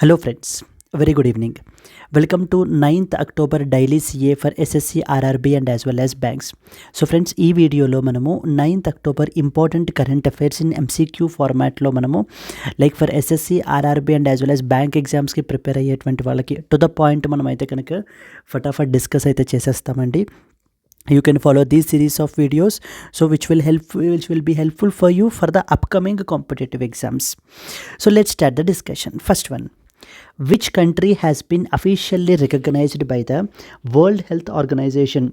Hello friends, very good evening. Welcome to 9thOctober daily CA for SSC, RRB and as well as banks. So friends, ఈ వీడియోలో మనము 9thOctober important current affairs in MCQ ఫార్మాట్లో మనము like for SSC, RRB and as well as bank ఎగ్జామ్స్కి prepare అయ్యేటువంటి వాళ్ళకి to the point మనం అయితే కనుక ఫటాఫట్ డిస్కస్ అయితే చేసేస్తామండి. You can follow these series of videos which will be helpful for you for the upcoming competitive exams. So let's start the discussion. First one, which country has been officially recognized by the World Health Organization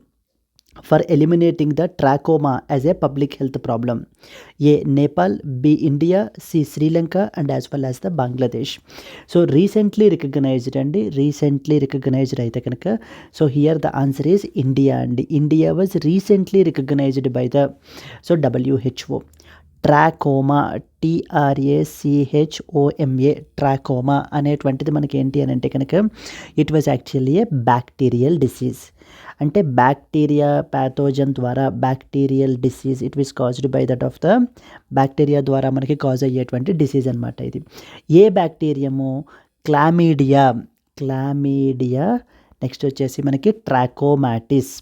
for eliminating the trachoma as a public health problem? A. Nepal, B. India, C. Sri Lanka and as well as the Bangladesh. So recently recognized అయితే కనుక so here the answer is India, and India was recently recognized by the WHO. ట్రాకోమా, TRACHOMA, ట్రాకోమా అనేటువంటిది మనకి ఏంటి అని అంటే కనుక it was actually A bacterial disease. అంటే bacteria pathogen ద్వారా bacterial disease, it was caused by that of the bacteria ద్వారా మనకి కాజ్ అయ్యేటువంటి డిసీజ్ అనమాట. ఇది ఏ బ్యాక్టీరియము? క్లామీడియా. నెక్స్ట్ వచ్చేసి మనకి ట్రాకోమాటిస్.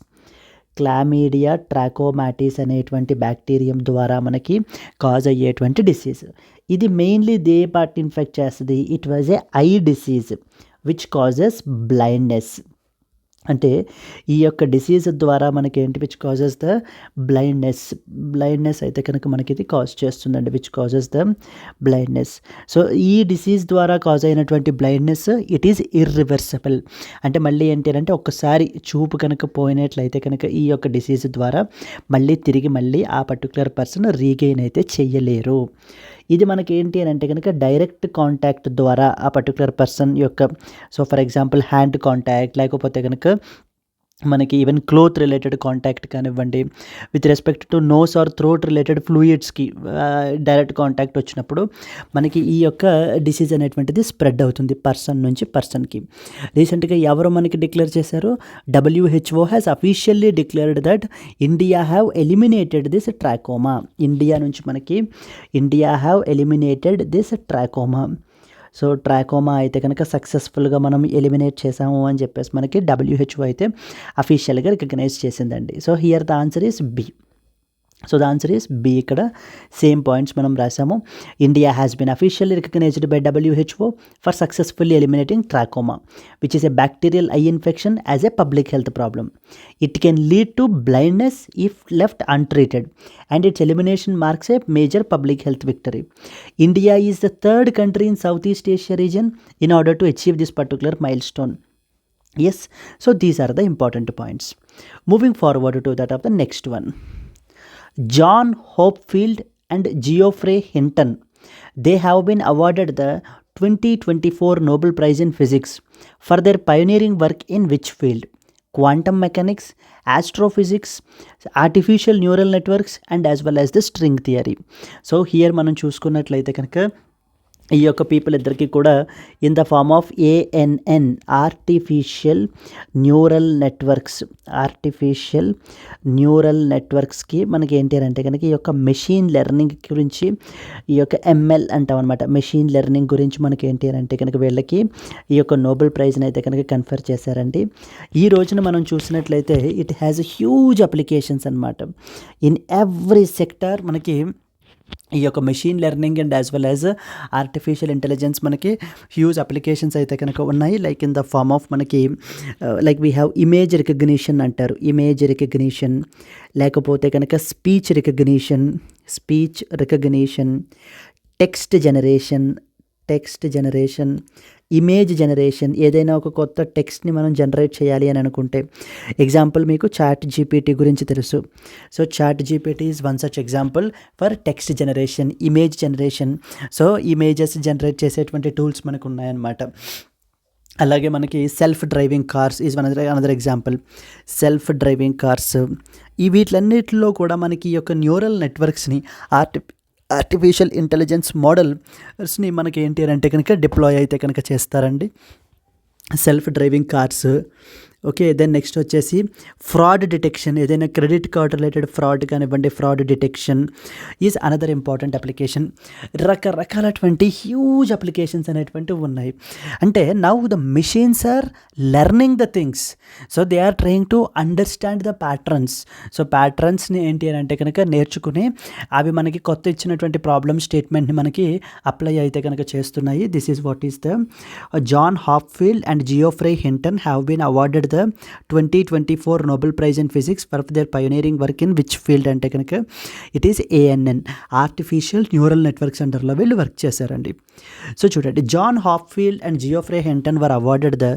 క్లామీడియా ట్రాకోమాటిస్ అనేటువంటి బ్యాక్టీరియం ద్వారా మనకి కాజ్ అయ్యేటువంటి డిసీజ్. ఇది మెయిన్లీ దే పార్ట్ ఇన్ఫెక్ట్ చేస్తుంది. It was A I disease which causes blindness. అంటే ఈ యొక్క డిసీజ్ ద్వారా మనకి ఏంటి విచ్ కాజెస్ ద బ్లైండ్నెస్ అయితే కనుక మనకి ఇది కాజ్ చేస్తుందండి, which causes the blindness. So ఈ డిసీజ్ ద్వారా కాజ్ అయినటువంటి బ్లైండ్నెస్ ఇట్ ఈజ్ ఇర్రివర్సిబుల్. అంటే మళ్ళీ ఏంటి అంటే ఒక్కసారి చూపు కనుక పోయినట్లయితే కనుక ఈ యొక్క డిసీజ్ ద్వారా తిరిగి ఆ పర్టికులర్ పర్సన్ రీగెయిన్ అయితే చెయ్యలేరు. ఇది మనకి ఏంటి అని అంటే కనుక డైరెక్ట్ కాంటాక్ట్ ద్వారా ఆ పర్టికులర్ పర్సన్ యొక్క ఫర్ ఎగ్జాంపుల్ హ్యాండ్ కాంటాక్ట్, లేకపోతే కనుక మనకి ఈవెన్ క్లోత్ రిలేటెడ్ కాంటాక్ట్ కానివ్వండి, with respect to nose or throat related ఫ్లూయిడ్స్కి డైరెక్ట్ కాంటాక్ట్ వచ్చినప్పుడు మనకి ఈ యొక్క డిసీజ్ అనేటువంటిది స్ప్రెడ్ అవుతుంది పర్సన్ నుంచి పర్సన్కి. రీసెంట్గా ఎవరు మనకి డిక్లేర్ చేశారు? WHO has officially declared that India have eliminated this trachoma. India have eliminated this trachoma. So trachoma అయితే కనుక సక్సెస్ఫుల్గా మనం ఎలిమినేట్ చేసాము అని చెప్పేసి మనకి WHO అయితే అఫీషియల్గా రికగ్నైజ్ చేసిందండి. So here the answer is B. So the answer is B. ఇక్కడ సేమ్ పాయింట్స్ మనం రాసాము. India has been officially recognised by WHO for successfully eliminating trachoma which is a bacterial eye infection as a public health problem. It can lead to blindness if left untreated and its elimination marks a major public health victory. India is the third country in Southeast Asia region in order to achieve this particular milestone. Yes, so these are the important points. Moving forward to that of the next one. John Hopfield and Geoffrey Hinton, they have been awarded the 2024 Nobel Prize in Physics for their pioneering work in which field? Quantum mechanics, astrophysics, artificial neural networks and as well as the string theory. So here మనం చూసుకున్నట్లయితే కనుక ఈ యొక్క people ఇద్దరికి కూడా in the form of ANN, artificial neural నెట్వర్క్స్కి మనకి ఏంటి అంటే కనుక ఈ యొక్క మెషిన్ లెర్నింగ్ గురించి, ఈ యొక్క ML అంటాం అనమాట, మెషిన్ లెర్నింగ్ గురించి మనకి ఏంటి అంటే కనుక వీళ్ళకి ఈ యొక్క నోబెల్ ప్రైజ్ని అయితే కనుక కన్ఫర్ చేశారండి. ఈ రోజున మనం చూసినట్లయితే ఇట్ హ్యాస్ హ్యూజ్ అప్లికేషన్స్ అనమాట. ఇన్ ఎవ్రీ సెక్టార్ మనకి ఈ యొక్క machine learning and as well as artificial intelligence మనకి హ్యూజ్ అప్లికేషన్స్ అయితే కనుక ఉన్నాయి. Like in the form of మనకి like we have image recognition అంటారు, లేకపోతే కనుక speech recognition, text generation, image generation. ఏదైనా ఒక కొత్త టెక్స్ట్ని మనం జనరేట్ చేయాలి అని అనుకుంటే, ఎగ్జాంపుల్ మీకు ChatGPT గురించి తెలుసు. So ChatGPT is one such example for text generation, image generation. So images generate చేసేటువంటి టూల్స్ మనకు ఉన్నాయన్నమాట. అలాగే మనకి self driving cars is another example. ఈ వీటిలన్నిటిలో కూడా మనకి ఈ యొక్క న్యూరల్ నెట్వర్క్స్ని ఆర్టిఫిషియల్ ఇంటెలిజెన్స్ మోడల్స్ని మనకి ఏంటి అంటే కనుక డిప్లాయ్ అయితే కనుక చేస్తారండి. Self driving cars, okay, then next వచ్చేసి ఫ్రాడ్ డిటెక్షన్, ఏదైనా క్రెడిట్ కార్డ్ రిలేటెడ్ ఫ్రాడ్ కానివ్వండి, fraud detection is another important application. రకరకాలటువంటి huge applications అనేటువంటివి ఉన్నాయి. అంటే now the machines are learning the things, so they are trying to understand the patterns. So ప్యాటర్న్స్ని ఏంటి అని అంటే కనుక నేర్చుకుని అవి మనకి కొత్త ఇచ్చినటువంటి ప్రాబ్లమ్ స్టేట్మెంట్ని మనకి అప్లై అయితే కనుక చేస్తున్నాయి. This is what is the John Hopfield and Geoffrey Hinton have been awarded the 2024 Nobel Prize in Physics for their pioneering work in which field అంటే కనుక it is ANN, artificial neural networks అండర్లో వీళ్ళు work చేశారండి. So చూడండి, John Hopfield and Geoffrey Hinton were awarded the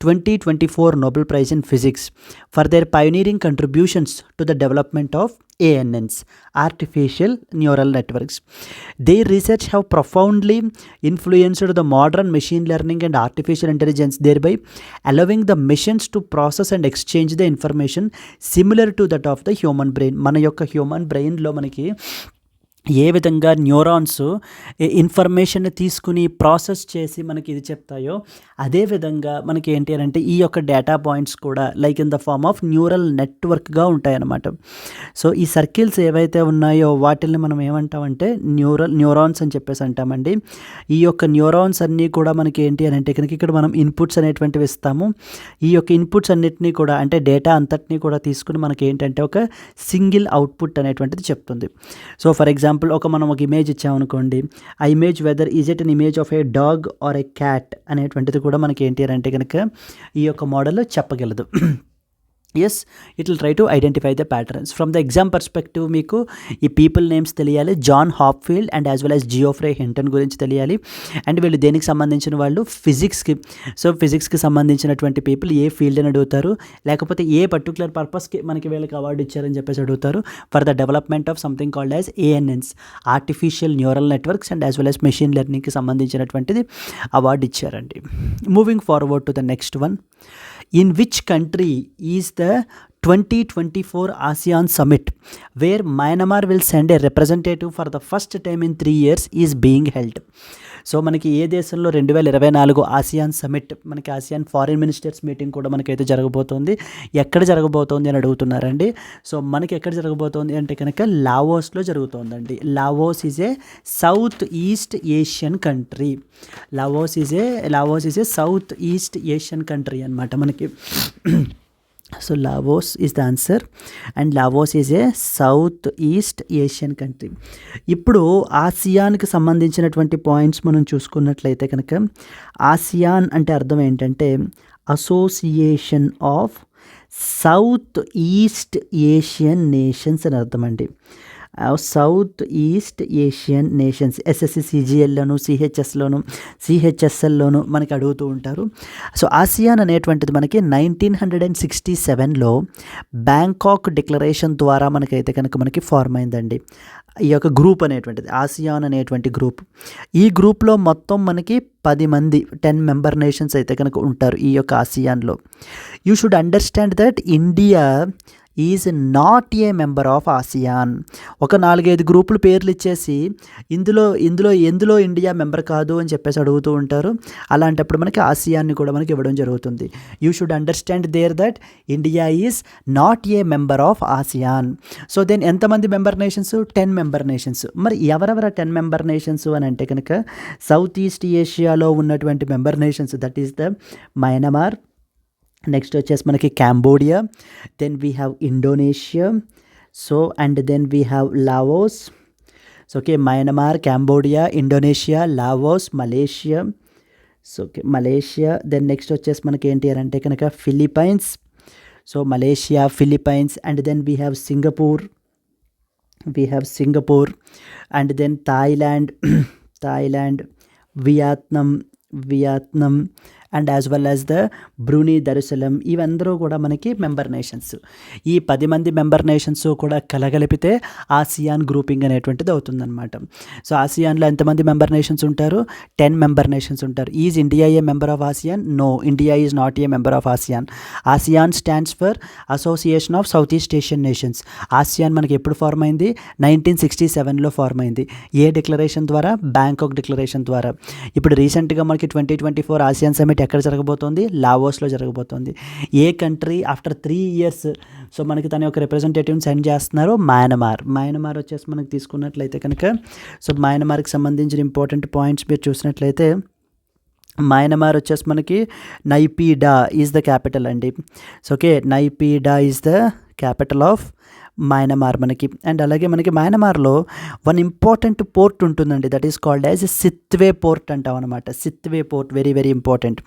2024 Nobel Prize in Physics for their pioneering contributions to the development of ANNs, artificial neural networks. Their research have profoundly influenced the modern machine learning and artificial intelligence, thereby allowing the machines to process and exchange the information similar to that of the human brain. మన యొక్క human బ్రెయిన్లో మనకి ఏ విధంగా neurons information తీసుకుని process చేసి మనకి ఇది చెప్తాయో అదేవిధంగా మనకి ఏంటి అని అంటే ఈ యొక్క డేటా పాయింట్స్ కూడా like in the form of neural నెట్వర్క్గా ఉంటాయన్నమాట. సో ఈ సర్కిల్స్ ఏవైతే ఉన్నాయో వాటిల్ని మనం ఏమంటామంటే న్యూరాన్స్ అని చెప్పేసి అంటామండి. ఈ యొక్క న్యూరాన్స్ అన్నీ కూడా మనకి ఏంటి అని అంటే కనుక ఇక్కడ మనం ఇన్పుట్స్ అనేటువంటివి ఇస్తాము. ఈ యొక్క ఇన్పుట్స్ అన్నిటినీ కూడా అంటే డేటా అంతటినీ కూడా తీసుకుని మనకి ఏంటంటే ఒక సింగిల్ అవుట్పుట్ అనేటువంటిది చెప్తుంది. సో ఫర్ ఎగ్జాంపుల్ మనం ఒక ఇమేజ్ ఇచ్చామనుకోండి, ఆ image whether is it an image of a dog or a cat అనేటువంటిది కూడా మనకి ఏంటి అని అంటే కనుక ఈ యొక్క మోడల్ చెప్పగలదు. Yes, it will try to identify the patterns. From the exam perspective మీకు ఈ పీపుల్ నేమ్స్ తెలియాలి, John Hopfield and as well as Geoffrey Hinton గురించి తెలియాలి. అండ్ వీళ్ళు దేనికి సంబంధించిన వాళ్ళు, ఫిజిక్స్కి. సో ఫిజిక్స్కి సంబంధించినటువంటి పీపుల్ ఏ ఫీల్డ్ అని అడుగుతారు, లేకపోతే ఏ పర్టికులర్ పర్పస్కి మనకి వీళ్ళకి అవార్డు ఇచ్చారని చెప్పేసి అడుగుతారు. For the development of something called as ANNs, artificial neural networks and as well as machine లెర్నింగ్కి సంబంధించినటువంటిది అవార్డు ఇచ్చారండి. Moving forward to the next one. In which country is the 2024 ASEAN Summit, where Myanmar will send a representative for the first time in 3 years, is being held? So మనకి ఏ దేశంలో 2024 ASEAN summit, మనకి ASEAN foreign ministers meeting కూడా మనకైతే జరగబోతోంది. ఎక్కడ జరగబోతోంది అని అడుగుతున్నారండి. సో మనకి ఎక్కడ జరగబోతోంది అంటే కనుక లావోస్లో జరుగుతోందండి. Laos is a South east Asian country. Laos is a South east Asian country అనమాట మనకి. So Laos is the answer and Laos is a South east Asian country. ఇప్పుడు ఆసియాన్కి సంబంధించినటువంటి పాయింట్స్ మనం చూసుకున్నట్లయితే కనుక ఆసియాన్ అంటే అర్థం ఏంటంటే association of south east Asian nations అని అర్థం అండి. South east Asian nations SSC CGLలోను CHSLలోను మనకి అడుగుతూ ఉంటారు. సో ఆసియాన్ అనేటువంటిది మనకి 1967లో బ్యాంకాక్ డిక్లరేషన్ ద్వారా మనకైతే కనుక మనకి ఫార్మ్ అయిందండి. ఈ యొక్క గ్రూప్ అనేటువంటిది ఆసియాన్ అనేటువంటి గ్రూప్. ఈ గ్రూప్లో మొత్తం మనకి 10 మెంబర్ నేషన్స్ అయితే కనుక ఉంటారు ఈ యొక్క ఆసియాన్లో. You should understand that India is not a member of ASEAN. ఒక 4-5 గ్రూపులు పేర్లు ఇచ్చేసి ఎందులో ఇండియా మెంబర్ కాదు అని చెప్పేసి అడుగుతూ ఉంటారు. అలాంటప్పుడు మనకి ఆసియాన్ని కూడా మనకి ఇవ్వడం జరుగుతుంది. You should understand there that India is not a member of ASEAN. So then ఎంతమంది మెంబర్ నేషన్స్? 10 member nations. మరి ఎవరెవర 10 మెంబర్ నేషన్స్ అని అంటే కనుక సౌత్ ఈస్ట్ ఏషియాలో ఉన్నటువంటి member nations, that is the Myanmar, next వచ్చేసి మనకి Cambodia, then we have Indonesia, so and then we have Laos. So okay, Myanmar, Cambodia, Indonesia, Laos, Malaysia. So okay, Malaysia. Then next వచ్చేసి మనకి ఏంటి అంటే కనుక Philippines. So Malaysia, Philippines, and then we have Singapore, and then Thailand, Vietnam and as well as the Brunei, Darussalam. ఇవందరూ కూడా మనకి member nations. ఈ 10 మంది మెంబర్ నేషన్స్ కూడా కలగలిపితే ఆసియాన్ గ్రూపింగ్ అనేటువంటిది అవుతుందన్నమాట. సో ఆసియాన్లో ఎంతమంది మెంబర్ నేషన్స్ ఉంటారు? 10 మెంబర్ నేషన్స్ ఉంటారు. Is India a member of ASEAN? No, India is not a member of ASEAN. ASEAN stands for association of south east Asian nations. ASEAN మనకి ఎప్పుడు form అయింది? 1967లో form అయింది. ఏ declaration ద్వారా? Bangkok declaration ద్వారా. ఇప్పుడు రీసెంట్గా మనకి 2024 ఆసియాన్ సమిట్ ఎక్కడ జరగబోతోంది? లావోస్లో జరగబోతోంది. ఏ కంట్రీ ఆఫ్టర్ 3 years సో మనకి తన యొక్క రిప్రజెంటేటివ్ని సెండ్ చేస్తున్నారు? మయన్మార్ వచ్చేసి మనకి తీసుకున్నట్లయితే కనుక సో మయన్మార్కి సంబంధించిన ఇంపార్టెంట్ పాయింట్స్ మీరు చూసినట్లయితే మయన్మార్ వచ్చేసి మనకి నైపీడా ఈజ్ ద క్యాపిటల్ అండి. So okay, Naypyidaw is the capital of Myanmar మనకి. అండ్ అలాగే మనకి మయన్మార్లో వన్ ఇంపార్టెంట్ పోర్ట్ ఉంటుందండి, that is called as Sittwe port అంటాం అనమాట. Sittwe port very very important.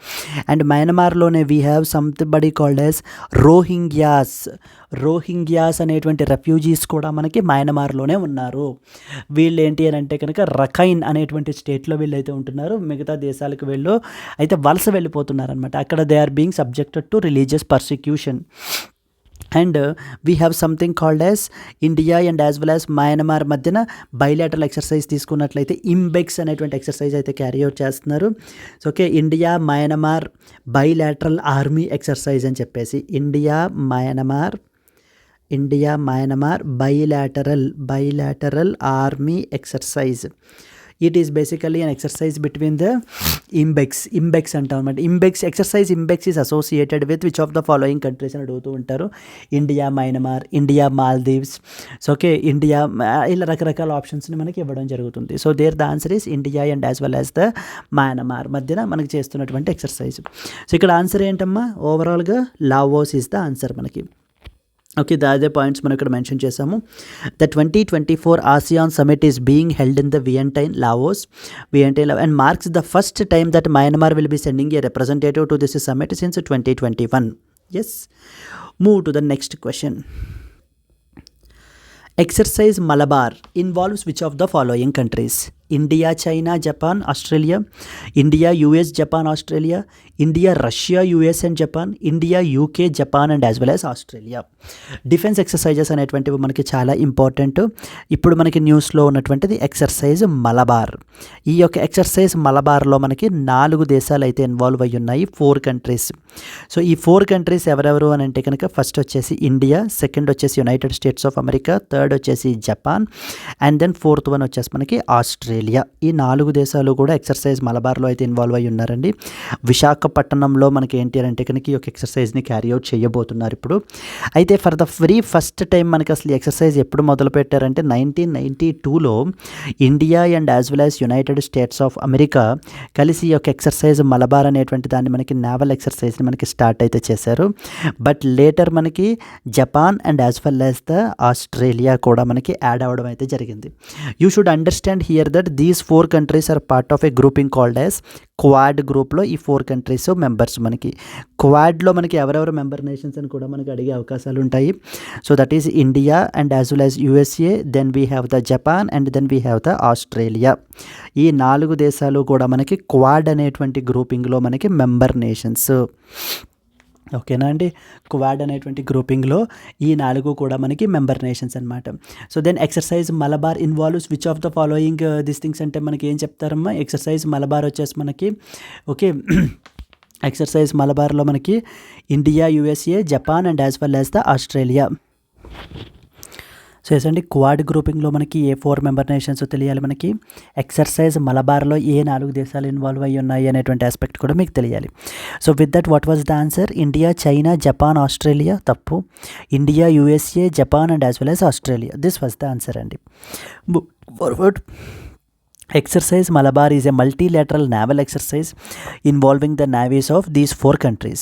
And మయన్మార్లోనే we have somebody called as Rohingyas అనేటువంటి రెఫ్యూజీస్ కూడా మనకి మయన్మార్లోనే ఉన్నారు. వీళ్ళు ఏంటి అని అంటే కనుక రఖైన్ అనేటువంటి స్టేట్లో వీళ్ళు అయితే ఉంటున్నారు. మిగతా దేశాలకు వీళ్ళు అయితే వలస వెళ్ళిపోతున్నారు అనమాట. అక్కడ they are being subjected to religious persecution. And we have something called as India and as well as Myanmar మధ్యన బైలాటరల్ ఎక్సర్సైజ్ తీసుకున్నట్లయితే ఇంబెక్స్ అనేటువంటి ఎక్సర్సైజ్ అయితే క్యారీ అవుట్ చేస్తున్నారు. So okay, India Myanmar bilateral army exercise అని చెప్పేసి India Myanmar bilateral army exercise. It is basically an exercise between the IMBEX అంటాం అనమాట. IMBEX is associated with which of the following countries అని అడుగుతూ ఉంటారు. India Myanmar, India Maldives, so okay India, ఇలా రకరకాల ఆప్షన్స్ని మనకి ఇవ్వడం జరుగుతుంది. So there the answer is India and as well as the Myanmar మధ్యన మనకి చేస్తున్నటువంటి ఎక్సర్సైజ్. సో ఇక్కడ ఆన్సర్ ఏంటమ్మా? ఓవరాల్గా లావోస్ ఈజ్ ద ఆన్సర్ మనకి. ఓకే, అదే పాయింట్స్ మనం ఇక్కడ మెన్షన్ చేసాము. The 2024 ASEAN Summit is being held in the Laos and marks the first time that Myanmar will be sending a representative to this summit since 2021. Yes, move to the next question. Exercise Malabar involves which of the following countries? India, China, Japan, Australia, India, US, Japan, Australia, India, Russia, US and Japan, India, UK, Japan and as well as Australia. Defence exercises అనేటువంటివి మనకి చాలా important. ఇప్పుడు మనకి న్యూస్లో ఉన్నటువంటిది exercise Malabar. ఈ యొక్క exercise మలబార్లో మనకి 4 దేశాలు అయితే ఇన్వాల్వ్ అయ్యి ఉన్నాయి, 4 కంట్రీస్. సో ఈ 4 కంట్రీస్ ఎవరెవరు అని అంటే కనుక ఫస్ట్ వచ్చేసి ఇండియా, సెకండ్ వచ్చేసి United States of America, third వచ్చేసి Japan and then fourth one వచ్చేసి మనకి ఆస్ట్రేలియా. ఈ 4 దేశాలు కూడా ఎక్సర్సైజ్ మలబార్లో అయితే ఇన్వాల్వ్ అయ్యి ఉన్నారండి. విశాఖపట్నంలో మనకి ఏంటి అంటే కనుక ఈ యొక్క ఎక్సర్సైజ్ని క్యారీ అవుట్ చేయబోతున్నారు ఇప్పుడు. అయితే for the very first time మనకి అసలు ఈ ఎక్సర్సైజ్ ఎప్పుడు మొదలు పెట్టారంటే 1992లో India and as well as United States of America కలిసి ఈ యొక్క ఎక్సర్సైజ్ మలబార్ అనేటువంటి దాన్ని మనకి నావల్ ఎక్సర్సైజ్ని మనకి స్టార్ట్ అయితే చేశారు. బట్ లేటర్ మనకి Japan and as well as the Australia కూడా మనకి యాడ్ అవ్వడం అయితే జరిగింది. You should understand here that these 4 countries are part of a grouping called as Quad గ్రూప్లో ఈ 4 కంట్రీస్ మెంబర్స్. మనకి క్వాడ్లో మనకి ఎవరెవరు మెంబర్ నేషన్స్ అని కూడా మనకి అడిగే అవకాశాలు ఉంటాయి. So that is India and as well as USA, then we have the Japan and then we have the Australia. ఈ 4 దేశాలు కూడా మనకి క్వాడ్ అనేటువంటి గ్రూపింగ్లో మనకి మెంబర్ నేషన్స్. ఓకేనా అండి, క్వాడ్ అనేటువంటి గ్రూపింగ్లో ఈ 4 కూడా మనకి మెంబర్ నేషన్స్ అనమాట. So then exercise Malabar involves which of the following this things అంటే మనకి ఏం చెప్తారమ్మా? ఎక్సర్సైజ్ మలబార్ వచ్చేసి మనకి ఓకే ఎక్సర్సైజ్ మలబార్లో మనకి India, USA, Japan and as well as the Australia. So yes అండి, క్వాడ్ గ్రూపింగ్లో మనకి ఏ 4 మెంబర్ నేషన్స్ తెలియాలి మనకి. ఎక్సర్సైజ్ మలబార్లో ఏ 4 దేశాలు ఇన్వాల్వ్ అయ్యి ఉన్నాయి అనేటువంటి ఆస్పెక్ట్ కూడా మీకు తెలియాలి. So with that what was the answer? India, China, Japan, Australia. తప్పు. India, USA, Japan and as well as Australia. This was the answer అండి. Forward. Exercise Malabar is a multilateral naval exercise involving the navies of these 4 countries.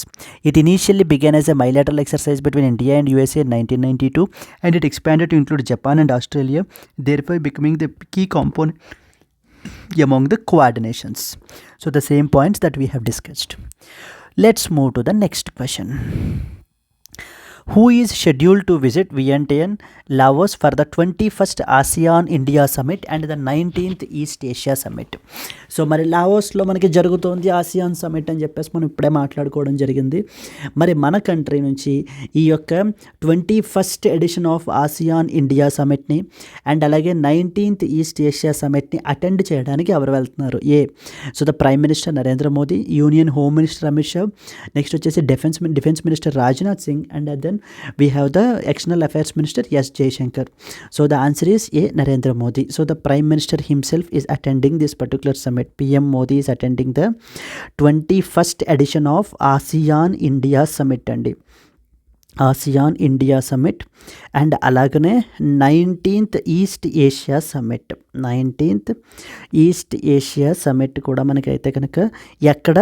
It initially began as a bilateral exercise between India and USA in 1992 and it expanded to include Japan and Australia, thereby becoming the key component among the Quad nations. So the same points that we have discussed. Let's move to the next question. Who is scheduled to visit Vientiane, Laos for the 21st ASEAN India Summit and the 19th East Asia Summit? So మరి లావోస్లో మనకి జరుగుతోంది ASEAN summit అని చెప్పేసి మనం ఇప్పుడే మాట్లాడుకోవడం జరిగింది. మరి మన కంట్రీ నుంచి ఈ యొక్క 21st edition of ASEAN India సమ్మిట్ని అండ్ అలాగే 19th ఈస్ట్ ఏషియా సమ్మిట్ని అటెండ్ చేయడానికి ఎవరు వెళ్తున్నారు? So the prime minister Narendra Modi, union home minister Amit Shah, next వచ్చేసి defence minister Rajnath Singh and then then we have the External Affairs Minister S. Jaishankar. So the answer is A. Narendra Modi. So the Prime Minister himself is attending this particular summit. PM Modi is attending the 21st edition of ASEAN India Summit అండి. ASEAN India summit and అలాగనే 19th East Asia summit. 19th East Asia summit కూడా మనకైతే కనుక ఎక్కడ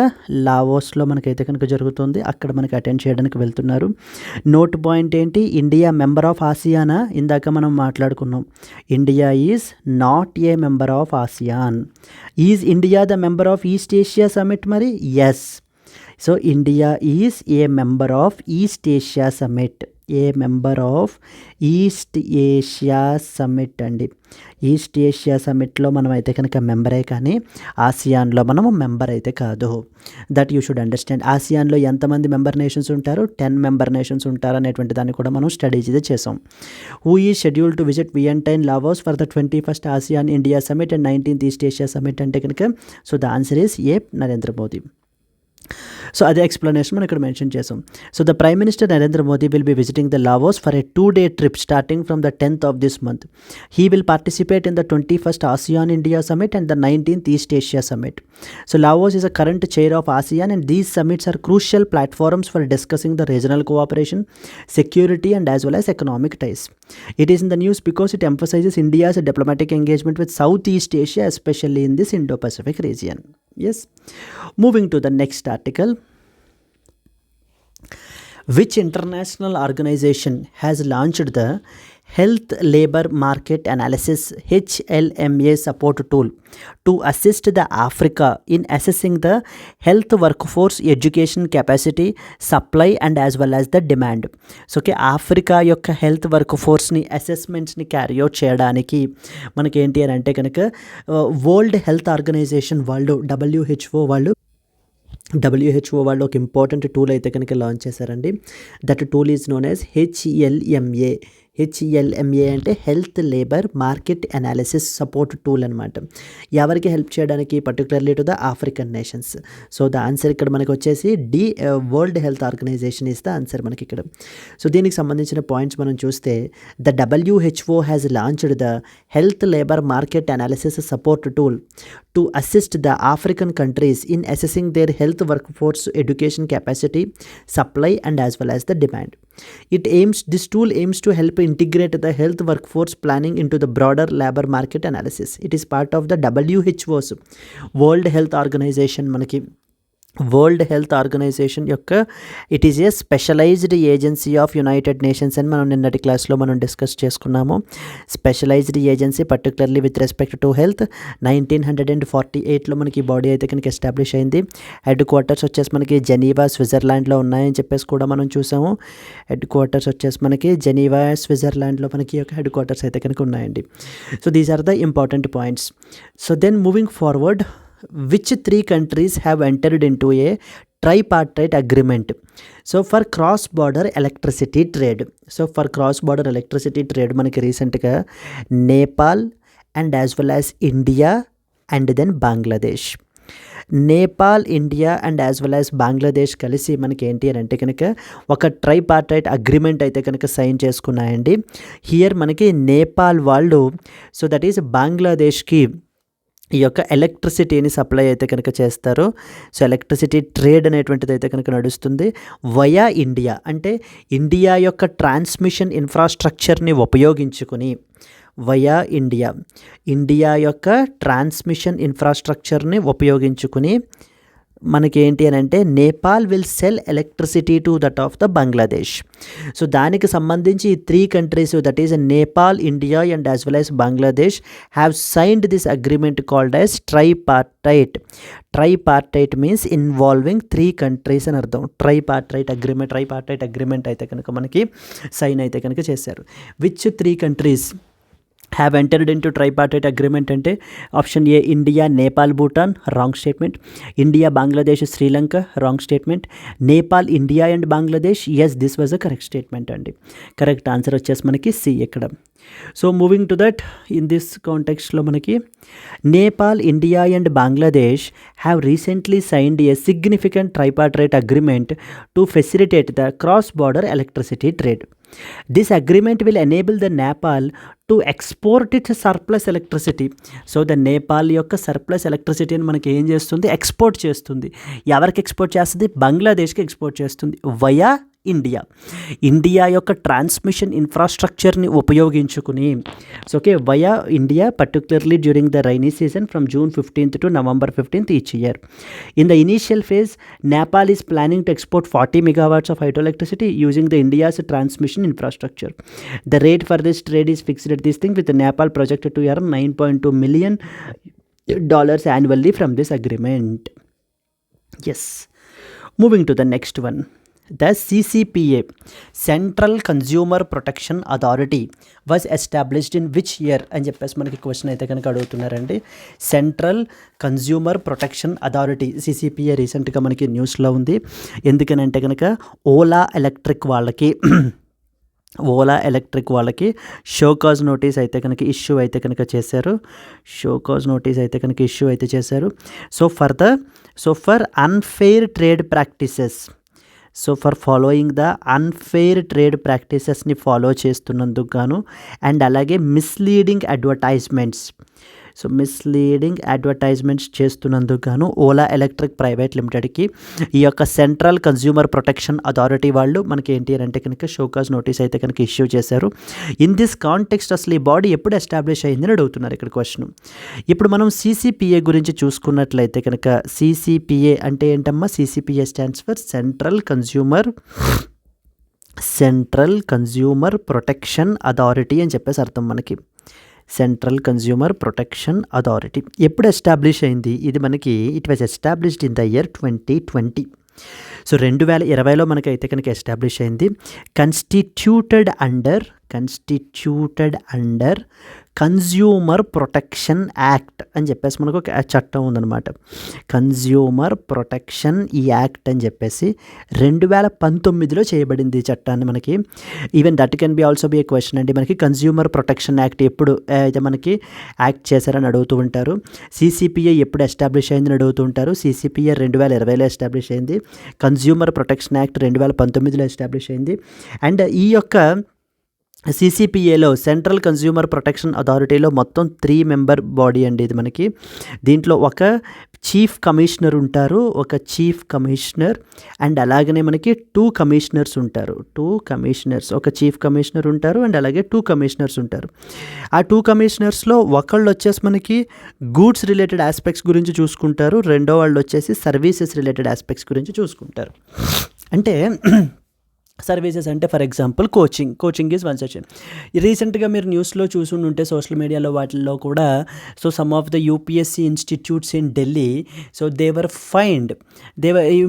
లావోస్లో మనకైతే కనుక జరుగుతుంది. అక్కడ మనకి అటెండ్ చేయడానికి వెళ్తున్నారు. నోట్ పాయింట్ ఏంటి, ఇండియా మెంబర్ ఆఫ్ ఆసియానా? ఇందాక మనం మాట్లాడుకున్నాం, India is not a member of ASEAN. Is India the member of East Asia summit? మరి yes. So India is a member of East Asia summit. A member of East Asia summit అండి. East Asia సమ్మిట్లో మనం అయితే కనుక మెంబరే, కానీ ఆసియాన్లో మనము member అయితే కాదు. That you should understand. ఆసియాన్లో ఎంతమంది మెంబర్ నేషన్స్ ఉంటారు? 10 మెంబర్ నేషన్స్ ఉంటారు అనేటువంటి దాన్ని కూడా మనం స్టడీ చేసాం. Who is schedule to visit Vientiane Laos for the 21st ASEAN India summit and 19th East Asia summit అంటే కనుక so the answer is A. Narendra Modi. So అదే ఎక్స్ప్లెనేషన్ మనం ఇక్కడ మెన్షన్ చేసాం. So the prime minister Narendra Modi will be visiting the Laos for a 2-day trip starting from the 10th of this month. He will participate in the 21st ASEAN India Summit and the 19th East Asia Summit. So Laos is a current chair of ASEAN and these summits are crucial platforms for discussing the regional cooperation, security and as well as economic ties. It is in the news because it emphasizes India's diplomatic engagement with Southeast Asia, especially in this Indo-Pacific region. Yes. Moving to the next article. Which international organization has launched the Health Labor Market Analysis HLMA support tool to assist the Africa in assessing the health workforce education capacity, supply and as well as the demand. So okay, Africa యొక్క health work ఫోర్స్ని అసెస్మెంట్స్ని carry out చేయడానికి మనకి ఏంటి అని అంటే కనుక world health organisation వాళ్ళు WHO వాళ్ళు ఒక ఇంపార్టెంట్ టూల్ అయితే కనుక లాంచ్ చేశారండి. That tool is known as HLMA. HLMA అంటే health labour market analysis support tool అనమాట. ఎవరికి హెల్ప్ చేయడానికి? Particularly to the African nations. So the answer ఇక్కడ మనకి వచ్చేసి D. World health organization is the answer మనకి ఇక్కడ. సో దీనికి సంబంధించిన పాయింట్స్ మనం చూస్తే the WHO has launched the health labour market analysis support tool to assist the African countries in assessing their health work force education capacity, supply and as well as the demand. This tool aims to help integrate the health workforce planning into the broader labor market analysis. It is part of the WHO's World Health Organization. మనకి World health Organization యొక్క it is a specialised agency of United Nations అని మనం నిన్నటి క్లాస్లో మనం discuss చేసుకున్నాము. Specialised agency particularly with respect to health 1948లో మనకి బాడీ అయితే కనుక ఎస్టాబ్లిష్ అయింది. హెడ్ క్వార్టర్స్ వచ్చేసి మనకి జెనీవా స్విట్జర్లాండ్లో ఉన్నాయని చెప్పేసి కూడా మనం చూసాము. హెడ్ క్వార్టర్స్ వచ్చేసి మనకి జెనీవా స్విట్జర్లాండ్లో మనకి యొక్క హెడ్ క్వార్టర్స్ అయితే కనుక ఉన్నాయండి. So these are the important points. So then moving forward, which 3 countries have entered into a tripartite agreement for cross-border electricity trade? So for cross-border electricity trade మనకి రీసెంట్గా Nepal and as well as India and then Bangladesh. Nepal, India and as well as Bangladesh కలిసి మనకి ఏంటి అని అంటే కనుక ఒక tripartite agreement అయితే కనుక సైన్ చేసుకున్నాయండి. హియర్ మనకి నేపాల్ వాళ్ళు సో దట్ ఈస్ బంగ్లాదేశ్కి ఈ యొక్క ఎలక్ట్రిసిటీని సప్లై అయితే కనుక చేస్తారు. సో ఎలక్ట్రిసిటీ ట్రేడ్ అనేటువంటిది అయితే కనుక నడుస్తుంది వయా ఇండియా. అంటే ఇండియా యొక్క ట్రాన్స్మిషన్ ఇన్ఫ్రాస్ట్రక్చర్ని ఉపయోగించుకుని వయా ఇండియా యొక్క ట్రాన్స్మిషన్ ఇన్ఫ్రాస్ట్రక్చర్ని ఉపయోగించుకుని మనకి ఏంటి అని అంటే Nepal will sell electricity to that of the Bangladesh. So దానికి సంబంధించి ఈ 3 countries that is Nepal, India and as well as Bangladesh have signed this agreement called as tripartite. Tripartite means involving 3 countries అని అర్థం. ట్రైపార్టైట్ అగ్రిమెంట్ అయితే కనుక మనకి సైన్ అయితే కనుక చేశారు. Which 3 countries? Have entered into tripartite agreement అంటే option A India Nepal Bhutan, wrong statement. India Bangladesh Sri Lanka, wrong statement. Nepal India and Bangladesh, yes this was a correct statement అండి. కరెక్ట్ ఆన్సర్ వచ్చేసి మనకి సి ఇక్కడ. So moving to that, in this కాంటెక్స్ట్లో మనకి Nepal India and Bangladesh have recently signed a significant tripartite agreement to facilitate the cross border electricity trade. This agreement will enable the Nepal to export its surplus electricity. So the Nepal యొక్క surplus ఎలక్ట్రిసిటీని మనకి ఏం చేస్తుంది, export చేస్తుంది. ఎవరికి export చేస్తుంది, బంగ్లాదేశ్కి export చేస్తుంది via India. India యొక్క transmission ఇన్ఫ్రాస్ట్రక్చర్ని ఉపయోగించుకుని, so okay, via India particularly during the rainy season from June 15th to November 15th each year. In the initial phase, Nepal is planning to export 40 megawatts of hydroelectricity using the India's transmission infrastructure. The rate for this trade is fixed at this thing, with Nepal projected to earn $9.2 million annually from this agreement. Yes. Moving to the next one. The CCPA, Central Consumer Protection Authority, was established in which year అని చెప్పేసి మనకి question అయితే కనుక అడుగుతున్నారండి. Central consumer protection authority CCPA రీసెంట్గా మనకి న్యూస్లో ఉంది. ఎందుకనంటే కనుక ఓలా ఎలక్ట్రిక్ వాళ్ళకి షోకాజ్ నోటీస్ అయితే కనుక ఇష్యూ అయితే కనుక చేశారు. So for unfair trade practices, so for following the unfair trade ప్రాక్టీసెస్ని ఫాలో చేస్తున్నందుకు గాను, అండ్ అలాగే మిస్లీడింగ్ అడ్వర్టైజ్మెంట్స్ చేస్తున్నందుకు గాను ఓలా ఎలక్ట్రిక్ ప్రైవేట్ లిమిటెడ్కి ఈ యొక్క సెంట్రల్ కన్జ్యూమర్ ప్రొటెక్షన్ అథారిటీ వాళ్ళు మనకి ఏంటి అంటే కనుక షోకాజ్ నోటీస్ అయితే కనుక ఇష్యూ చేశారు. ఇన్ దిస్ కాంటెక్స్ట్ అసలు ఈ బాడీ ఎప్పుడు ఎస్టాబ్లిష్ అయిందని అడుగుతున్నారు ఇక్కడ క్వశ్చన్. ఇప్పుడు మనం CCPA గురించి చూసుకున్నట్లయితే కనుక CCPA అంటే ఏంటమ్మా, CCPA stands for Central consumer protection authority అని చెప్పేసి అర్థం మనకి. సెంట్రల్ కన్జ్యూమర్ ప్రొటెక్షన్ అథారిటీ ఎప్పుడు ఎస్టాబ్లిష్ అయింది, ఇది మనకి it was established in the year 2020. So 2020లో మనకైతే కనుక ఎస్టాబ్లిష్ అయింది. Constituted under Consumer Protection Act అని చెప్పేసి మనకు ఒక చట్టం ఉందన్నమాట. కన్జ్యూమర్ ప్రొటెక్షన్ ఈ యాక్ట్ అని చెప్పేసి 2019లో చేయబడింది ఈ చట్టాన్ని మనకి. Even that can be also be A question అండి. మనకి కన్జ్యూమర్ ప్రొటెక్షన్ యాక్ట్ ఎప్పుడు అయితే మనకి యాక్ట్ చేశారని అడుగుతూ ఉంటారు. CCPA ఎప్పుడు ఎస్టాబ్లిష్ అయిందని అడుగుతూ ఉంటారు. CCPA 2020లో ఎస్టాబ్లిష్ అయింది. కన్జ్యూమర్ ప్రొటెక్షన్ యాక్ట్ 2019లో ఎస్టాబ్లిష్ అయింది. అండ్ ఈ యొక్క CCPAలో సెంట్రల్ కన్జ్యూమర్ ప్రొటెక్షన్ అథారిటీలో మొత్తం 3 మెంబర్ బాడీ అండి ఇది మనకి. దీంట్లో ఒక చీఫ్ కమిషనర్ ఉంటారు, అండ్ అలాగనే మనకి 2 కమిషనర్స్ ఉంటారు. ఒక చీఫ్ కమిషనర్ ఉంటారు అండ్ అలాగే 2 కమిషనర్స్ ఉంటారు. ఆ 2 కమిషనర్స్లో ఒకళ్ళు వచ్చేసి మనకి గూడ్స్ రిలేటెడ్ ఆస్పెక్ట్స్ గురించి చూసుకుంటారు, రెండో వాళ్ళు వచ్చేసి సర్వీసెస్ రిలేటెడ్ ఆస్పెక్ట్స్ గురించి చూసుకుంటారు. అంటే సర్వీసెస్ అంటే for example coaching is one section. రీసెంట్గా మీరు న్యూస్లో చూసుంటే సోషల్ మీడియాలో వాటిల్లో కూడా, so some of the UPSC institutes in Delhi, so they were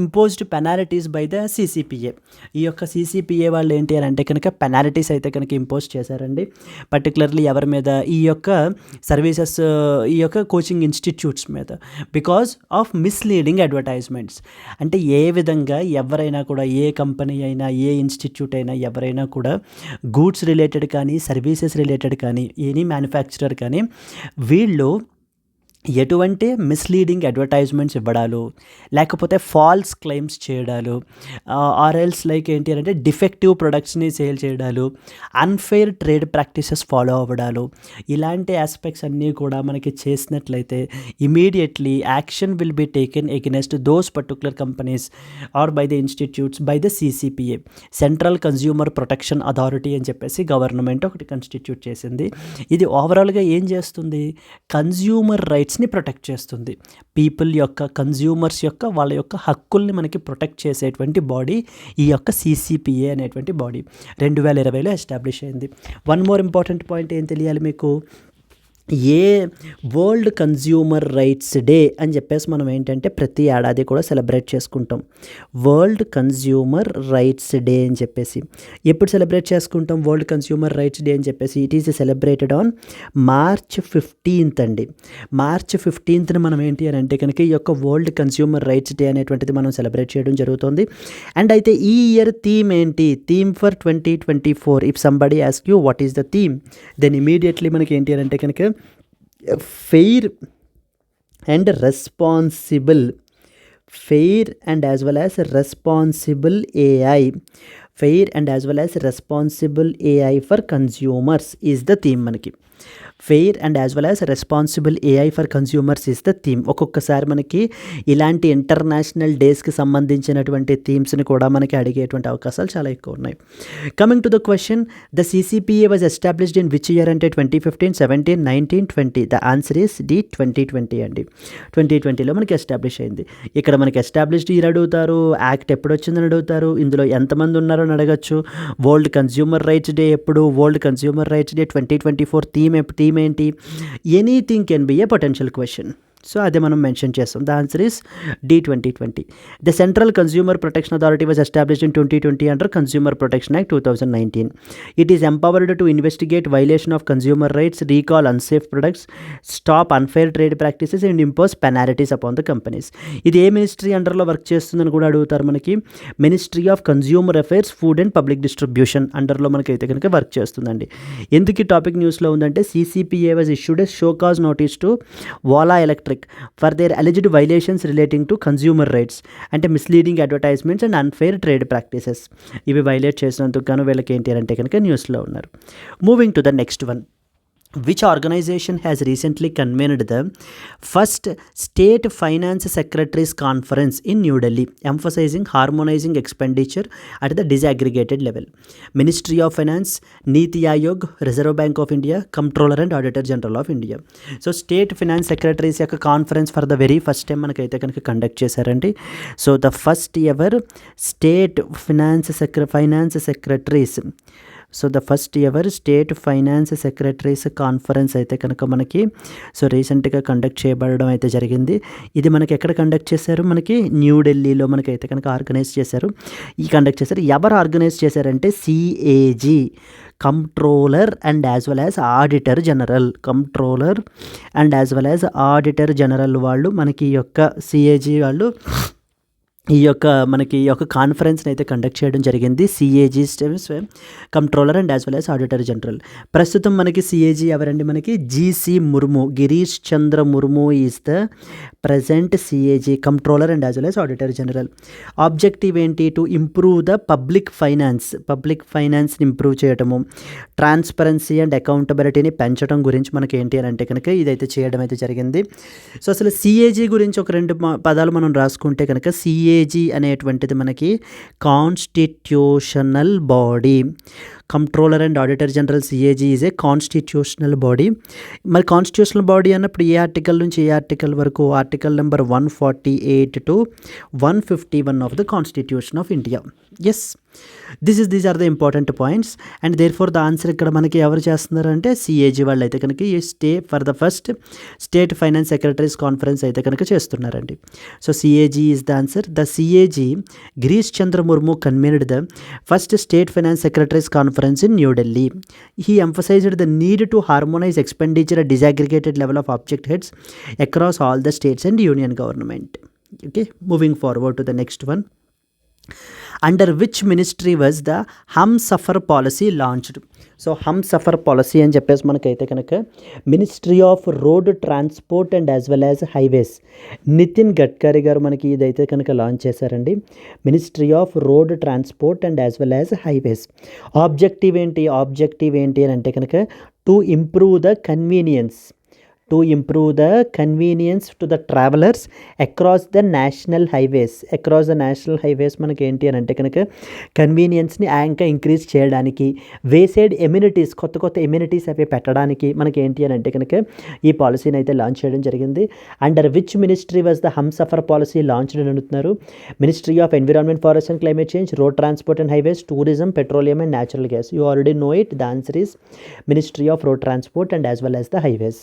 imposed penalties by the CCPA. ఈ యొక్క CCPA వాళ్ళు ఏంటి అని అంటే కనుక పెనాల్టీస్ అయితే కనుక ఇంపోజ్ చేశారండి. పర్టికులర్లీ ఎవరి మీద, ఈ యొక్క సర్వీసెస్, ఈ యొక్క కోచింగ్ ఇన్స్టిట్యూట్స్ మీద, బికాజ్ ఆఫ్ మిస్లీడింగ్ అడ్వర్టైజ్మెంట్స్. అంటే ఏ విధంగా ఎవరైనా కూడా, ఏ కంపెనీ అయినా, ఏ ఇన్స్టిట్యూట్ అయినా, ఎవరైనా కూడా గూడ్స్ రిలేటెడ్ కానీ, సర్వీసెస్ రిలేటెడ్ కానీ, ఎనీ మ్యానుఫ్యాక్చరర్ కానీ, వీళ్ళు ఎటువంటి మిస్లీడింగ్ అడ్వర్టైజ్మెంట్స్ ఇవ్వడాలు, లేకపోతే ఫాల్స్ క్లెయిమ్స్ చేయడాలు, ఆర్ఎల్స్ లైక్ ఏంటి అంటే డిఫెక్టివ్ ప్రొడక్ట్స్ని సేల్ చేయడాలు, అన్ఫెయిర్ ట్రేడ్ ప్రాక్టీసెస్ ఫాలో అవ్వడాలు, ఇలాంటి ఆస్పెక్ట్స్ అన్నీ కూడా మనకి చేసినట్లయితే immediately action will be taken against those particular companies or by the institutes by the CCPA, central consumer protection authority అని చెప్పేసి గవర్నమెంట్ ఒకటి కాన్స్టిట్యూట్ చేసింది. ఇది ఓవరాల్గా ఏం చేస్తుంది, కన్జ్యూమర్ రైట్స్ని ప్రొటెక్ట్ చేస్తుంది. పీపుల్ యొక్క, కన్జ్యూమర్స్ యొక్క, వాళ్ళ యొక్క హక్కుల్ని మనకి ప్రొటెక్ట్ చేసేటువంటి బాడీ ఈ యొక్క CCPA అనేటువంటి బాడీ 2020లో ఎస్టాబ్లిష్ అయింది. వన్ మోర్ ఇంపార్టెంట్ పాయింట్ ఏం తెలియాలి మీకు, ఏ వరల్డ్ కన్జ్యూమర్ రైట్స్ డే అని చెప్పేసి మనం ఏంటంటే ప్రతి ఏడాది కూడా సెలబ్రేట్ చేసుకుంటాం. వరల్డ్ కన్జ్యూమర్ రైట్స్ డే అని చెప్పేసి ఎప్పుడు సెలబ్రేట్ చేసుకుంటాం వరల్డ్ కన్జ్యూమర్ రైట్స్ డే అని చెప్పేసి? It is celebrated on March 15th అండి. March 15th మనం ఏంటి అని అంటే కనుక ఈ యొక్క వరల్డ్ కన్జ్యూమర్ రైట్స్ డే అనేటువంటిది మనం సెలబ్రేట్ చేయడం జరుగుతుంది. అండ్ అయితే ఈ ఇయర్ థీమ్ ఏంటి? Theme for 2024. If somebody ask you what is the theme, then immediately మనకి ఏంటి అని అంటే కనుక fair and responsible, fair and as well as responsible AI, fair and as well as responsible AI for consumers is the theme. మనకి fair and as well as responsible AI for consumers is the theme. ఒక్కొక్కసారి మనకి ఇలాంటి international డేస్కి సంబంధించినటువంటి థీమ్స్ని కూడా మనకి అడిగేటువంటి అవకాశాలు చాలా ఎక్కువ ఉన్నాయి. Coming to the question, the CCPA was established in which year అంటే 2015, 17, 19, 20. ద ఆన్సర్ ఈస్ డి 2020 అండి. 2020లో మనకి ఎస్టాబ్లిష్ అయింది. ఇక్కడ మనకి ఎస్టాబ్లిష్డ్ ఇయర్ అడుగుతారు, యాక్ట్ ఎప్పుడు వచ్చిందని అడుగుతారు, ఇందులో ఎంతమంది ఉన్నారో అని అడగచ్చు, వరల్డ్ కన్జ్యూమర్ రైట్స్ డే ఎప్పుడు, World Consumer Rights Day 2024 theme ఏంటి, anything can be a potential question. So అదే మనం మెన్షన్ చేస్తాం. The answer is D 2020. The Central consumer protection Authority was established in 2020 under Consumer Protection Act 2019. It is empowered to investigate violation of consumer rights, recall unsafe products, stop unfair trade practices and impose penalties upon the companies. ఇది ఏ ministry అండర్లో work చేస్తుందని కూడా అడుగుతారు మనకి. Ministry of Consumer Affairs, Food and Public Distribution అండర్లో మనకైతే కనుక work చేస్తుందండి. ఎందుకు ఈ టాపిక్ న్యూస్లో ఉందంటే CCPA was issued a show cause notice to Ola Electric for their alleged violations relating to consumer rights, అంటే misleading advertisements and unfair trade practices. ఇవి వైలేట్ చేసినందుకు గాను వీళ్ళకి ఏంటి అంటే కనుక న్యూస్లో ఉన్నారు. Moving to the next one. Which organization has recently convened the first State Finance Secretaries Conference in New Delhi, emphasizing harmonizing expenditure at the disaggregated level? Ministry of Finance, Niti Aayog, Reserve Bank of India, Comptroller and Auditor General of India. So State Finance Secretaries యొక్క conference for the very first time మనకైతే కనుక conduct చేశారండి. So the first ever state finance secretaries, so the first ever state finance secretaries conference అయితే కనుక మనకి so రీసెంట్గా conduct చేయబడడం అయితే జరిగింది. ఇది మనకి ఎక్కడ కండక్ట్ చేశారు? మనకి న్యూఢిల్లీలో మనకైతే కనుక ఆర్గనైజ్ చేశారు. ఎవరు ఆర్గనైజ్ చేశారంటే CAG, Controller and as well as Auditor general, controller and as well as Auditor general వాళ్ళు మనకి ఈ యొక్క CAG వాళ్ళు ఈ యొక్క కాన్ఫరెన్స్ని అయితే కండక్ట్ చేయడం జరిగింది. CAG Controller and as well as Auditor General. ప్రస్తుతం మనకి CAG ఎవరండి? మనకి GC Murmu, Girish Chandra Murmu is the present CAG Controller and as well as Auditor General. Objective ఏంటి? టు ఇంప్రూవ్ ద పబ్లిక్ ఫైనాన్స్ని ఇంప్రూవ్ చేయటము, ట్రాన్స్పరెన్సీ అండ్ అకౌంటబిలిటీని పెంచడం గురించి మనకి ఏంటి అని అంటే కనుక ఇదైతే చేయడం అయితే జరిగింది. సో అసలు CAG గురించి ఒక రెండు పదాలు మనం రాసుకుంటే కనుక CAG అనేటువంటిది మనకి constitutional body. Controller and auditor general CAG is a constitutional body. మరి కాన్స్టిట్యూషనల్ బాడీ అన్నప్పుడు ఏ ఆర్టికల్ నుంచి ఏ ఆర్టికల్ వరకు? Article number 148 to 151 of the constitution of India. Yes, these are the important points. And therefore the answer ఇక్కడ మనకి ఎవరు చేస్తున్నారంటే CAG వాళ్ళు అయితే కనుక ఈ for the first state finance secretaries conference అయితే కనుక చేస్తున్నారండి. So CAG is the answer. The CAG Girish Chandra Murmu convened the first state finance secretaries Conference in New Delhi. He emphasized the need to harmonize expenditure at disaggregated level of object heads across all the states and union government. Okay, moving forward to the next one. Under which ministry was the Humsafar policy launched? సో Humsafar policy అని చెప్పేసి మనకైతే కనుక Ministry of Road transport and as well as Highways, Nitin Gadkari garu మనకి ఇదైతే కనుక launch చేశారండి. Ministry of Road transport and as well as Highways. Objective ఏంటి అని అంటే కనుక to improve the convenience, to improve the convenience to the travelers across the national highways. Across the national highways మనకి ఏంటి అని అంటే కనుక కన్వీనియన్స్ని ఇంకా ఇంక్రీజ్ చేయడానికి, వేసైడ్ ఎమ్యూనిటీస్, కొత్త కొత్త ఎమ్యూనిటీస్ అవి పెట్టడానికి మనకి ఏంటి అని అంటే కనుక ఈ పాలసీని అయితే లాంచ్ చేయడం జరిగింది. Under which ministry was the Humsafar policy launched అని అడుగుతున్నారు. Ministry of Environment, Forest and Climate Change, Road transport and Highways, Tourism, Petroleum and Natural Gas. You already know it. The answer is Ministry of Road transport and as well as the Highways.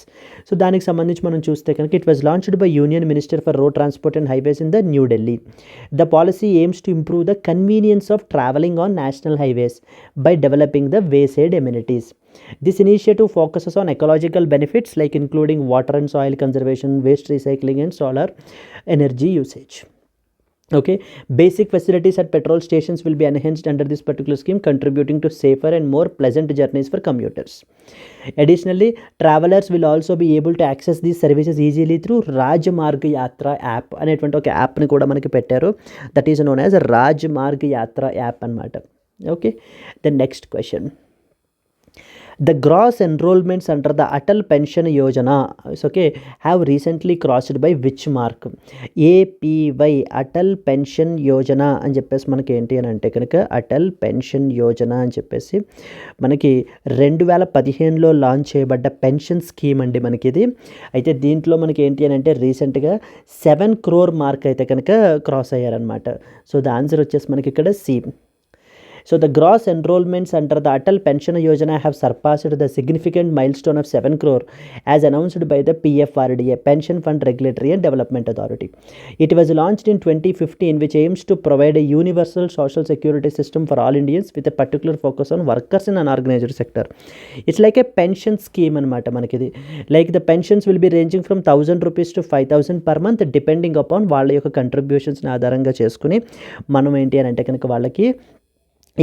So దానికి సంబంధించి మనం చూస్తే కనుక it was launched by union minister for road transport and highways in the New Delhi. The policy AIIMS to improve the convenience of travelling on national highways by developing the wayside amenities. This initiative focuses on ecological benefits like including water and soil conservation, waste recycling and solar energy usage. Okay, basic facilities at petrol stations will be enhanced under this particular scheme, contributing to safer and more pleasant journeys for commuters. Additionally, travelers will also be able to access these services easily through Rajmarg Yatra app అనేటువంటి ఒక యాప్ని కూడా మనకి పెట్టారు. That is known as Rajmarg Yatra app అన్నమాట. Okay, the next question. The gross enrollments under the Atal Pension Yojana have recently crossed by which mark? APY, Atal Pension Yojana అని చెప్పేసి మనకి ఏంటి అని అంటే కనుక అటల్ పెన్షన్ యోజన అని చెప్పేసి మనకి 2015లో లాంచ్ చేయబడ్డ పెన్షన్ స్కీమ్ అండి మనకి ఇది. అయితే దీంట్లో మనకి ఏంటి అని అంటే రీసెంట్గా 7 crore మార్క్ అయితే కనుక క్రాస్ అయ్యారనమాట. సో ద ఆన్సర్ వచ్చేసి మనకి ఇక్కడ C. So the gross enrollments under the Atal Pension Yojana have surpassed the significant milestone of 7 crore as announced by the PFRDA, Pension Fund Regulatory and Development Authority. It was launched in 2015, which aims to provide a universal social security system for all Indians with a particular focus on workers in unorganized sector. It's like a pension scheme anamata manaki. Like the pensions will be ranging from 1,000 rupees to 5,000 per month depending upon వాళ్ళ యొక్క contributions ఆధారంగా చేసుకుని మనం ఏంటి అని అంటే కనుక వాళ్ళకి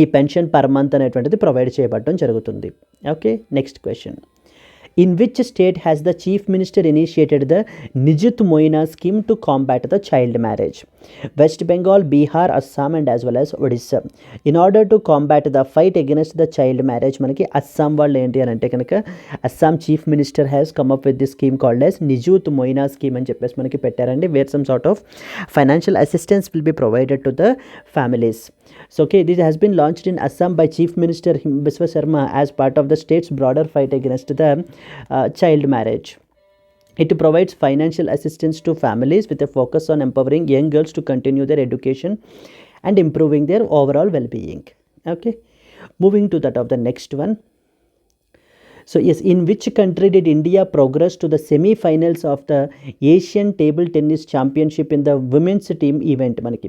ఈ పెన్షన్ పర్ మంత్ అనేటువంటిది ప్రొవైడ్ చేయబడడం జరుగుతుంది. Okay, next question. In which state has the Chief Minister initiated the Nijit Moina scheme to combat the child marriage? West Bengal, Bihar, Assam and as well as Odisha. In order to combat the fight against the child marriage, మనకి అస్సాం వాళ్ళు ఏంటి అని అంటే కనుక Assam chief minister has come up with this scheme called as Nijut Moina scheme అని చెప్పేసి మనకి పెట్టారండి. Where some sort of financial assistance will be provided to the families. So okay, this has been launched in Assam by Chief Minister Biswa Sharma as part of the state's broader fight against the child marriage. It provides financial assistance to families with a focus on empowering young girls to continue their education and improving their overall well-being. Okay, moving to that of the next one. So yes, in which country did India progress to the semi-finals of the Asian Table Tennis Championship in the women's team event? మనకి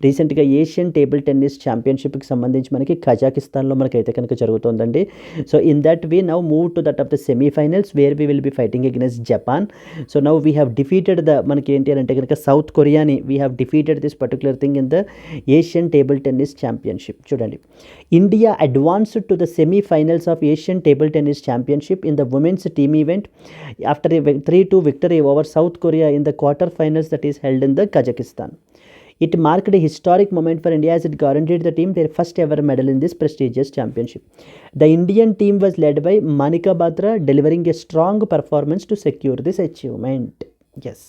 రీసెంట్గా Asian Table tennis ఛాంపియన్షిప్కి సంబంధించి మనకి కజాకిస్తాన్లో మనకి అయితే కనుక జరుగుతుందండి. So in that we now move to that of the semifinals where we will be fighting against Japan. So now we have defeated the మనకి ఏంటి అని అంటే కనుక సౌత్ కొరియాని we have defeated this particular thing in the Asian Table Tennis Championship. చూడండి, India advanced to the semifinals of Asian Table Tennis championship in the women's team event after a 3-2 victory over South Korea in the quarter-finals that is held in the Kazakhstan. It marked a historic moment for India as it guaranteed the team their first ever medal in this prestigious championship. The Indian team was led by Manika Batra, delivering a strong performance to secure this achievement. Yes.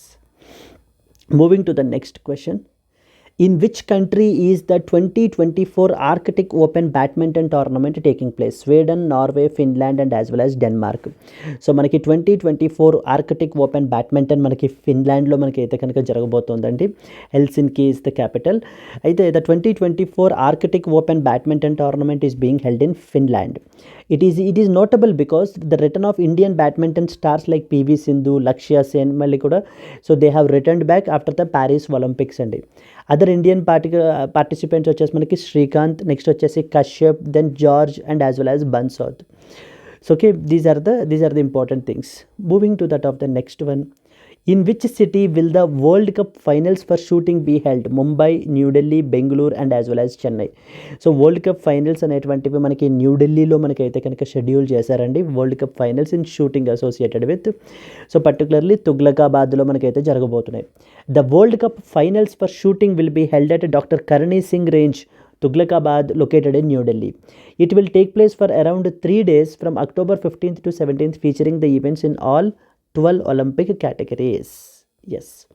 Moving to the next question. In which country is the 2024 Arctic Open Badminton Tournament taking place? Sweden, Norway, Finland and as well as Denmark. So మనకి 2024 Arctic Open Badminton మనకి ఫిన్లాండ్లో మనకి అయితే కనుక జరగబోతోందండి. Helsinki is the capital. అయితే the 2024 Arctic Open Badminton Tournament is being held in Finland. It is notable because the return of Indian badminton stars like PV Sindhu, Lakshya Sen మళ్ళీ కూడా so they have returned back after the Paris Olympics అండి. Other Indian participants వచ్చేసి మనకి Srikanth, next వచ్చేసి Kashyap, then George and as well as Bansod. So okay, these are the important things. Moving to that of the next one. In which city will the World Cup finals for shooting be held? Mumbai, New Delhi, Bengaluru and as well as Chennai. So world cup finals అనేటువంటివి మనకి న్యూఢిల్లీలో మనకి అయితే కనుక schedule చేశారండి. World cup finals in shooting associated with so particularly తుగ్లకాబాద్లో మనకైతే జరగబోతున్నాయి. The world cup finals for shooting will be held at doctor Karni Singh range, Tughlakabad, located in New Delhi. It will take place for around 3 days from October 15th to 17th, featuring the events in all 12 Olympic categories. Yes.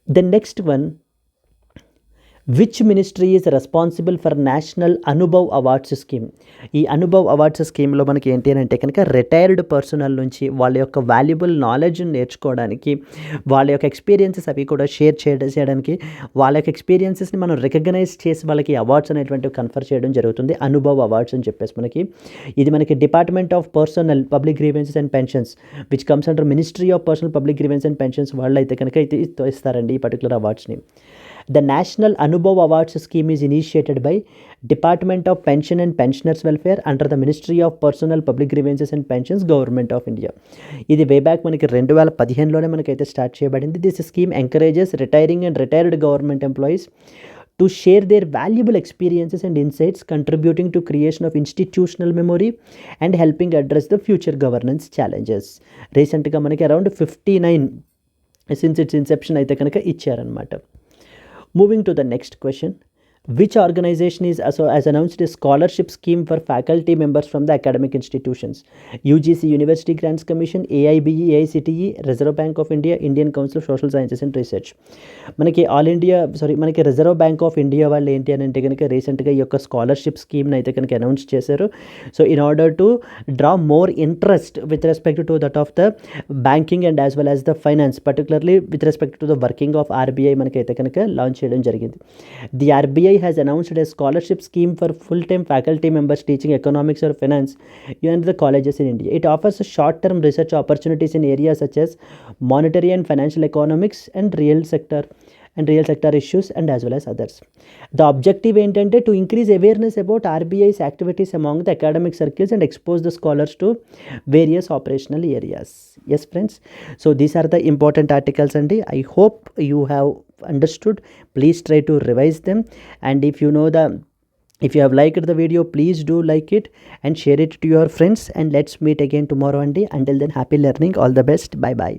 The next one, which ministry is responsible for national Anubhav awards scheme? ఈ Anubhav awards స్కీమ్లో మనకి ఏంటి అని అంటే కనుక retired personal నుంచి వాళ్ళ యొక్క వాల్యుబుల్ నాలెడ్జ్ని నేర్చుకోవడానికి, వాళ్ళ యొక్క ఎక్స్పీరియన్సెస్ అవి కూడా షేర్ చేయడానికి, వాళ్ళ యొక్క ఎక్స్పీరియన్సెస్ని మనం రికగ్నైజ్ చేసి వాళ్ళకి అవార్డ్స్ అనేటువంటివి కన్ఫర్ చేయడం జరుగుతుంది. అనుభవ్ అవార్డ్స్ అని చెప్పేసి మనకి ఇది మనకి department of personal public grievances and pensions which comes under ministry of personal public grievance and pensions వాళ్ళు అయితే కనుక ఇస్తారండి ఈ particular అవార్డ్స్ని. The National Anubhav Awards scheme is initiated by Department of Pension and Pensioners Welfare under the Ministry of Personal Public Grievances and Pensions, Government of India. ఇది way back మనకి 2015లోనే మనకైతే start చేయబడింది. This scheme encourages retiring and retired government employees to share their valuable experiences and insights, contributing to creation of institutional memory and helping address the future governance challenges. రీసెంట్గా మనకి around 59 since it's Inception అయితే కనుక ఇచ్చారనమాట. Moving to the next question, which organization has announced a scholarship scheme for faculty members from the academic institutions? UGC University Grants Commission, AIBE, AICTE, Reserve Bank of India, Indian Council of Social Sciences and Research. మనకి reserve bank of India వాళ్ళు ఏంటి అని అంటే కనుక రీసెంట్గా ఈ యొక్క scholarship స్కీమ్ని అయితే కనుక అనౌన్స్ చేశారు. So in order to draw more interest with respect to that of the banking and as well as the finance, particularly with respect to the working of RBI మనకైతే కనుక లాంచ్ చేయడం జరిగింది. The RBI has announced a scholarship scheme for full-time faculty members teaching economics or finance in the colleges in India. It offers short-term research opportunities in areas such as monetary and financial economics and real sector issues and as well as others. The objective ఏంటంటే to increase awareness about RBI's activities among the academic circles and expose the scholars to various operational areas. Yes friends, so these are the important articles and I hope you have understood. Please try to revise them, and if you have liked the video, please do like it and share it to your friends, and let's meet again tomorrow. And until then, happy learning. All the best. Bye bye.